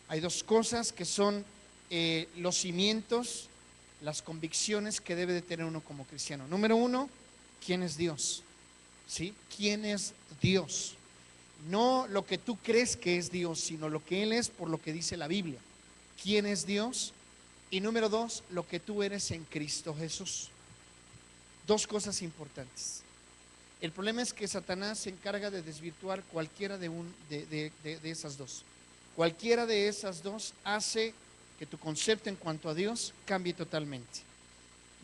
Hay dos cosas que son los cimientos, las convicciones que debe de tener uno como cristiano. Número uno, ¿quién es Dios? ¿Sí? ¿Quién es Dios? No lo que tú crees que es Dios, sino lo que Él es por lo que dice la Biblia. ¿Quién es Dios? Y número dos, lo que tú eres en Cristo Jesús. Dos cosas importantes. El problema es que Satanás se encarga de desvirtuar cualquiera de esas dos. Cualquiera de esas dos hace que tu concepto en cuanto a Dios cambie totalmente.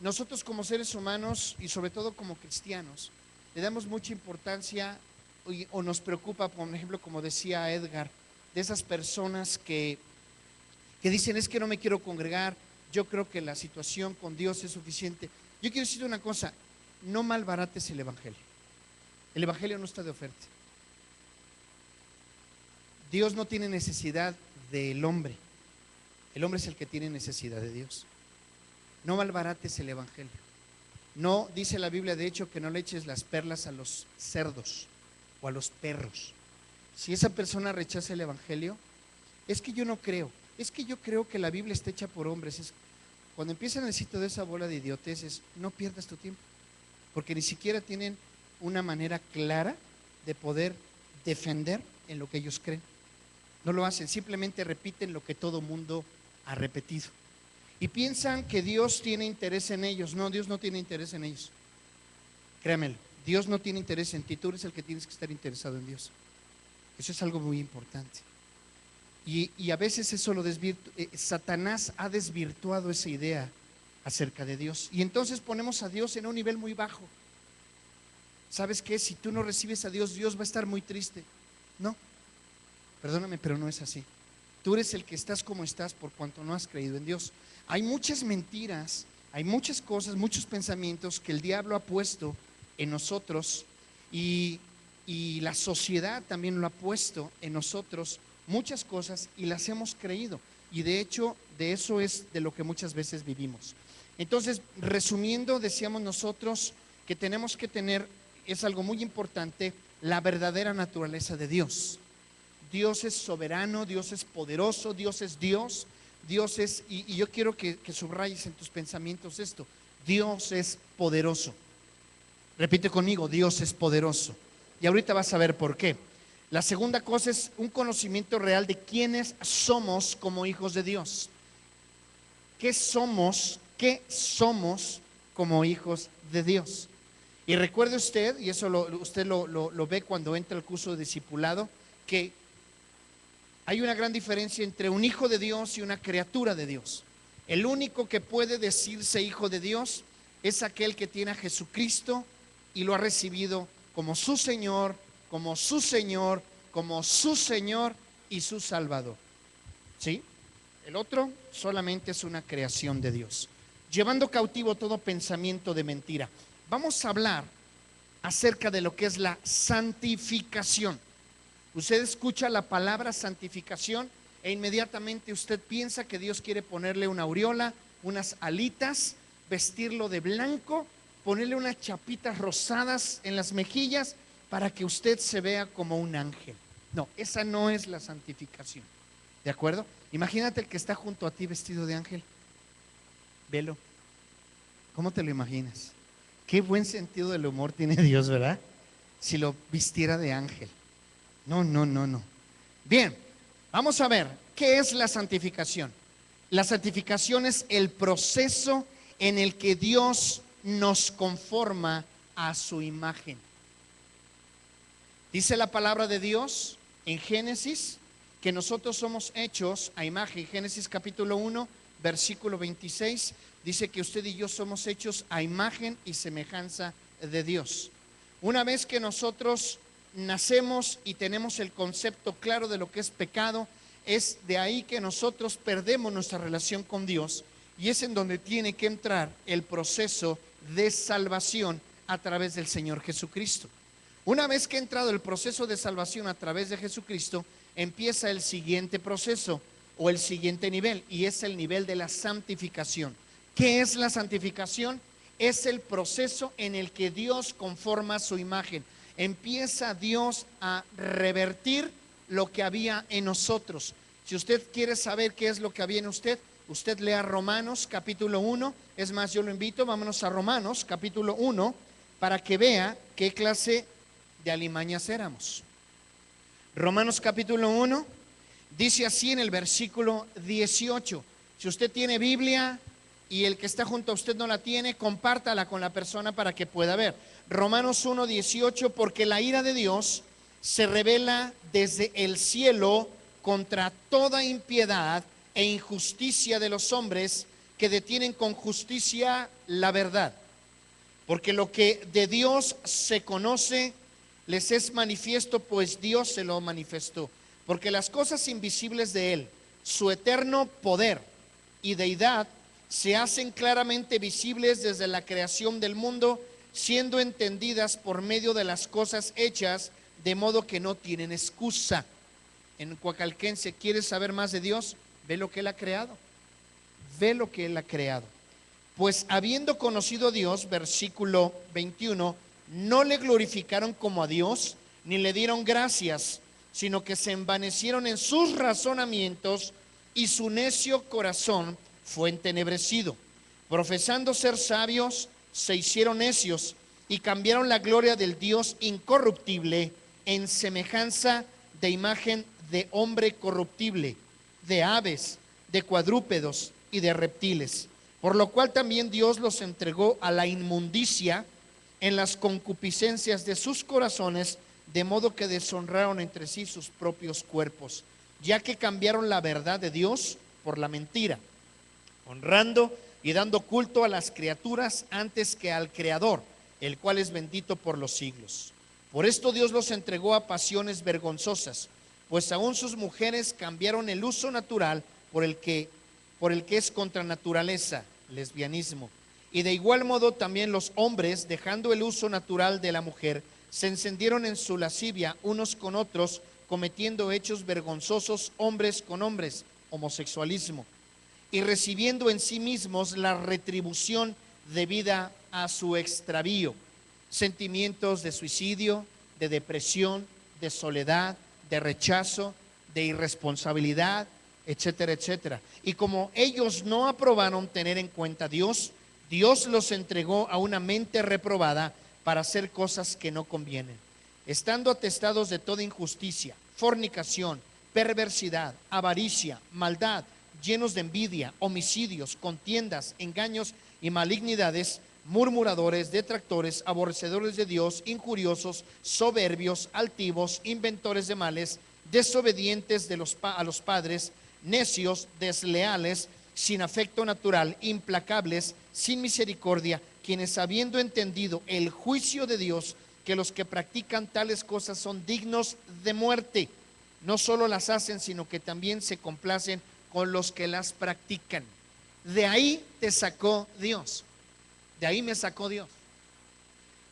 Nosotros como seres humanos y sobre todo como cristianos le damos mucha importancia o nos preocupa, por ejemplo, como decía Edgar, de esas personas que dicen es que no me quiero congregar, yo creo que la situación con Dios es suficiente. Yo quiero decirte una cosa, no malbarates el Evangelio. El Evangelio no está de oferta. Dios no tiene necesidad del hombre. El hombre es el que tiene necesidad de Dios. No malbarates el Evangelio. No dice la Biblia, de hecho, que no le eches las perlas a los cerdos o a los perros. Si esa persona rechaza el Evangelio, es que yo no creo. Es que yo creo que la Biblia está hecha por hombres. Cuando empiezan a decir toda esa bola de idioteces, no pierdas tu tiempo, porque ni siquiera tienen una manera clara de poder defender en lo que ellos creen. No lo hacen, simplemente repiten lo que todo mundo ha repetido. Y piensan que Dios tiene interés en ellos. No, Dios no tiene interés en ellos. Créamelo, Dios no tiene interés en ti, tú eres el que tienes que estar interesado en Dios. Eso es algo muy importante. Y a veces eso lo Satanás ha desvirtuado esa idea acerca de Dios. Y entonces ponemos a Dios en un nivel muy bajo. ¿Sabes qué? Si tú no recibes a Dios, Dios va a estar muy triste. No, perdóname, pero no es así. Tú eres el que estás como estás por cuanto no has creído en Dios. Hay muchas mentiras, hay muchas cosas, muchos pensamientos que el diablo ha puesto en nosotros y la sociedad también lo ha puesto en nosotros, muchas cosas, y las hemos creído. Y de hecho, de eso es de lo que muchas veces vivimos. Entonces, resumiendo, decíamos nosotros que tenemos que tener, es algo muy importante, la verdadera naturaleza de Dios. Dios es soberano, Dios es poderoso, Dios es Dios, Dios es, y yo quiero que subrayes en tus pensamientos esto, Dios es poderoso. Repite conmigo, Dios es poderoso. Y ahorita vas a ver por qué. La segunda cosa es un conocimiento real de quiénes somos como hijos de Dios. ¿Qué somos? ¿Qué somos como hijos de Dios? Y recuerde usted, y eso usted lo ve cuando entra al curso de discipulado, que hay una gran diferencia entre un hijo de Dios y una criatura de Dios. El único que puede decirse hijo de Dios es aquel que tiene a Jesucristo y lo ha recibido como su Señor, como su Señor, como su Señor y su Salvador. ¿Sí? El otro solamente es una creación de Dios, llevando cautivo todo pensamiento de mentira. Vamos a hablar acerca de lo que es la santificación. Usted escucha la palabra santificación e inmediatamente usted piensa que Dios quiere ponerle una aureola, unas alitas, vestirlo de blanco, ponerle unas chapitas rosadas en las mejillas para que usted se vea como un ángel. No, esa no es la santificación. ¿De acuerdo? Imagínate el que está junto a ti vestido de ángel. Velo. ¿Cómo te lo imaginas? Qué buen sentido del humor tiene Dios, ¿verdad? Si lo vistiera de ángel. No. Bien, vamos a ver, ¿qué es la santificación? La santificación es el proceso en el que Dios nos conforma a su imagen. Dice la palabra de Dios en Génesis que nosotros somos hechos a imagen. Génesis capítulo 1, versículo 26, dice que usted y yo somos hechos a imagen y semejanza de Dios. Una vez que nosotros nacemos y tenemos el concepto claro de lo que es pecado, es de ahí que nosotros perdemos nuestra relación con Dios y es en donde tiene que entrar el proceso de salvación a través del Señor Jesucristo. Una vez que ha entrado el proceso de salvación a través de Jesucristo, empieza el siguiente proceso o el siguiente nivel, y es el nivel de la santificación. ¿Qué es la santificación? Es el proceso en el que Dios conforma su imagen. Empieza Dios a revertir lo que había en nosotros. Si usted quiere saber qué es lo que había en usted, usted lea Romanos capítulo 1. Es más, yo lo invito, vámonos a Romanos capítulo 1 para que vea qué clase de alimañas éramos. Romanos capítulo 1 dice así en el versículo 18. Si usted tiene Biblia y el que está junto a usted no la tiene, compártala con la persona para que pueda ver. Romanos 1, 18, porque la ira de Dios se revela desde el cielo contra toda impiedad e injusticia de los hombres que detienen con justicia la verdad. Porque lo que de Dios se conoce les es manifiesto, pues Dios se lo manifestó. Porque las cosas invisibles de Él, su eterno poder y deidad, se hacen claramente visibles desde la creación del mundo, siendo entendidas por medio de las cosas hechas, de modo que no tienen excusa. En Coacalquense, ¿quieres saber más de Dios? Ve lo que Él ha creado. Ve lo que Él ha creado. Pues habiendo conocido a Dios, versículo 21, no le glorificaron como a Dios, ni le dieron gracias, sino que se envanecieron en sus razonamientos y su necio corazón fue entenebrecido. Profesando ser sabios, se hicieron necios y cambiaron la gloria del Dios incorruptible en semejanza de imagen de hombre corruptible, de aves, de cuadrúpedos y de reptiles. Por lo cual también Dios los entregó a la inmundicia en las concupiscencias de sus corazones, de modo que deshonraron entre sí sus propios cuerpos, ya que cambiaron la verdad de Dios por la mentira, honrando y dando culto a las criaturas antes que al Creador, el cual es bendito por los siglos. Por esto Dios los entregó a pasiones vergonzosas, pues aún sus mujeres cambiaron el uso natural por el que es contra naturaleza, lesbianismo. Y de igual modo también los hombres, dejando el uso natural de la mujer, se encendieron en su lascivia unos con otros, cometiendo hechos vergonzosos hombres con hombres, homosexualismo, y recibiendo en sí mismos la retribución debida a su extravío, sentimientos de suicidio, de depresión, de soledad, de rechazo, de irresponsabilidad, etcétera, etcétera. Y como ellos no aprobaron tener en cuenta a Dios, Dios los entregó a una mente reprobada para hacer cosas que no convienen, estando atestados de toda injusticia, fornicación, perversidad, avaricia, maldad, llenos de envidia, homicidios, contiendas, engaños y malignidades, murmuradores, detractores, aborrecedores de Dios, injuriosos, soberbios, altivos, inventores de males, desobedientes a los padres, necios, desleales, sin afecto natural, implacables, sin misericordia, quienes habiendo entendido el juicio de Dios, que los que practican tales cosas son dignos de muerte, no solo las hacen, sino que también se complacen con los que las practican. De ahí te sacó Dios. De ahí me sacó Dios.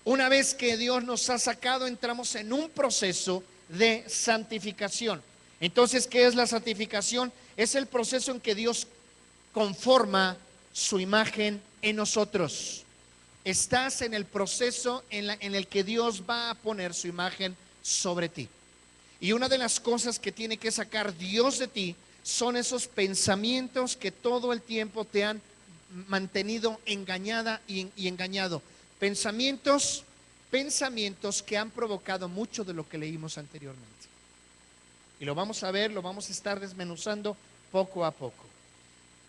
Una vez que Dios nos ha sacado, entramos en un proceso de santificación. Entonces, ¿qué es la santificación? Es el proceso en que Dios conforma su imagen en nosotros. Estás en el proceso en el que Dios va a poner su imagen sobre ti. Y una de las cosas que tiene que sacar Dios de ti son esos pensamientos que todo el tiempo te han mantenido engañada y engañado. Pensamientos que han provocado mucho de lo que leímos anteriormente. Y lo vamos a ver, lo vamos a estar desmenuzando poco a poco.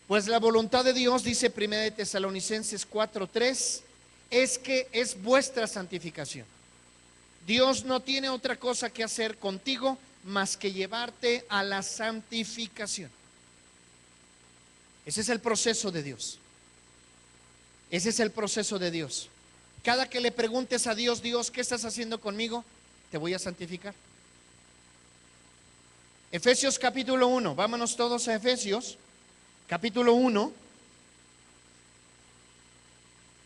Pues la voluntad de Dios, dice 1 de Tesalonicenses 4:3, es que es vuestra santificación. Dios no tiene otra cosa que hacer contigo más que llevarte a la santificación. Ese es el proceso de Dios. Ese es el proceso de Dios. Cada que le preguntes a Dios, Dios, ¿qué estás haciendo conmigo? Te voy a santificar. Efesios capítulo 1, vámonos todos a Efesios capítulo 1.